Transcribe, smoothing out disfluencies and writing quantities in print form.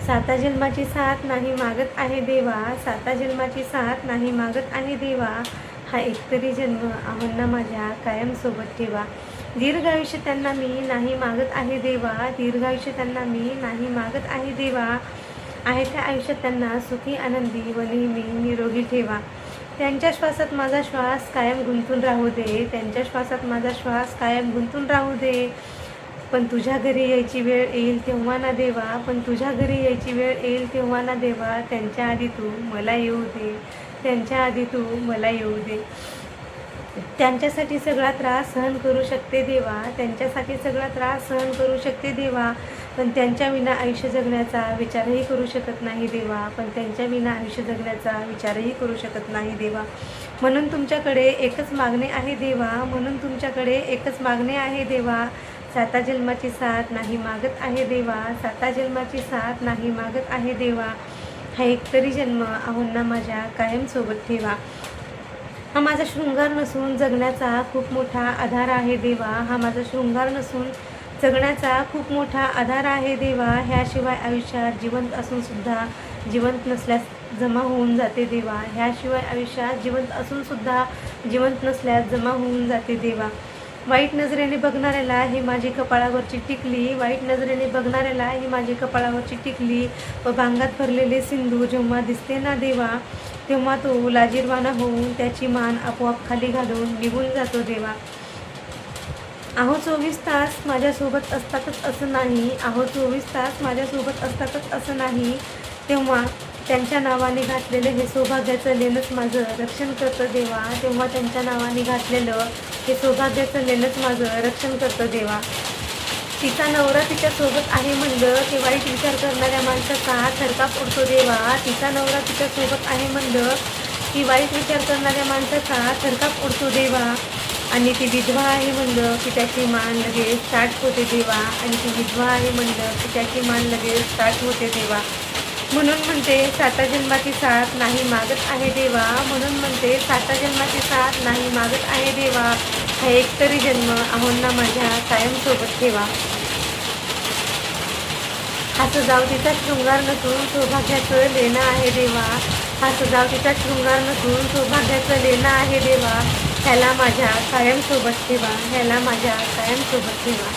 साता जन्माची साथ नाही मागत आहे देवा, साता जन्माची साथ नाही मागत आहे देवा, हा एकतरी जन्म आहोंना माझ्या कायम सोबत ठेवा. दीर्घायुष्य त्यांना मी नाही मागत आहे देवा, दीर्घायुष्य त्यांना मी नाही मागत आहे देवा, आहे त्या आयुष्यात त्यांना सुखी आनंदी व नेहमी निरोगी ठेवा. त्यांच्या श्वासात माझा श्वास कायम गुंतून राहू दे, त्यांच्या श्वासात माझा श्वास कायम गुंतून राहू दे. पण तुझ्या घरी यायची वेळ येईल तेव्हा ना देवा, पण तुझ्या घरी यायची वेळ येईल तेव्हा ना देवा, त्यांच्या आधी तू मला येऊ दे, त्यांच्या आधी तू मला येऊ दे. त्यांच्यासाठी सगळा त्रास सहन करू शकते देवा, त्यांच्यासाठी सगळा त्रास सहन करू शकते देवा, पण त्यांच्या विना आयुष्य जगण्याचा विचारही करू शकत नाही देवा, पण त्यांच्या विना आयुष्य जगण्याचा विचारही करू शकत नाही देवा. म्हणून तुमच्याकडे एकच मागणे आहे देवा, म्हणून तुमच्याकडे एकच मागणे आहे देवा, साता जन्माची साथ नाही मागत आहे देवा, साता जन्माची साथ नाही मागत आहे देवा, हा एकतरी जन्म आहोंना माझ्या कायम सोबत ठेवा. हा माझा शृंगार नसून जगण्याचा खूप मोठा आधार आहे देवा, हा माझा शृंगार नसून जगण्याचा खूप मोठा आधार आहे देवा, ह्याशिवाय आयुष्यात जिवंत असूनसुद्धा जिवंत नसल्यास जमा होऊन जाते देवा, ह्याशिवाय आयुष्यात जिवंत असूनसुद्धा जिवंत नसल्यास जमा होऊन जाते देवा. वाईट नजरेने बघणाऱ्याला ही माझी कपाळावरची टिकली, वाईट नजरेने बघणाऱ्याला ही माझी कपाळावरची टिकली व भांगात भरलेले सिंधू जेव्हा दिसते ना देवा, तेव्हा तो लाजिरवाणा होऊन त्याची मान आपोआप खाली घालून निघून जातो देवा. अहो 24 तास माझ्यासोबत असतातच असं नाही, अहो 24 तास माझ्यासोबत असतातच असं नाही, तेव्हा त्यांच्या नावाने घातलेलं हे सौभाग्याचं लेणंच माझं रक्षण करतं देवा, तेव्हा त्यांच्या नावाने घातलेलं हे सौभाग्याचं लेणंच माझं रक्षण करतं देवा. तिचा नवरा तिच्यासोबत आहे म्हणलं की वाईट विचार करणाऱ्या माणसाचा थरकाप उडतो देवा, तिचा नवरा तिच्यासोबत आहे म्हणलं की वाईट विचार करणाऱ्या माणसाचा थरकाप उडतो देवा, आणि ती विधवा आहे म्हणलं की त्याची मान लगेच ताठ होते देवा, आणि ती विधवा आहे म्हणलं की त्याची मान लगेच ताठ होते देवा. म्हणून म्हणते साता जन्माची साथ नाही मागत आहे देवा, म्हणून म्हणते साता जन्माची साथ नाही मागत आहे देवा, हा एकतरी जन्म आहोंना माझ्या कायम सोबत ठेवा. हा सजावटीचा शृंगार नसून सौभाग्याचं लेणं आहे देवा, हा सजावटीचा शृंगार नसून सौभाग्याचं लेणं आहे देवा, ह्याला माझ्या कायम सोबत ठेवा, ह्याला माझ्या कायम सोबत ठेवा.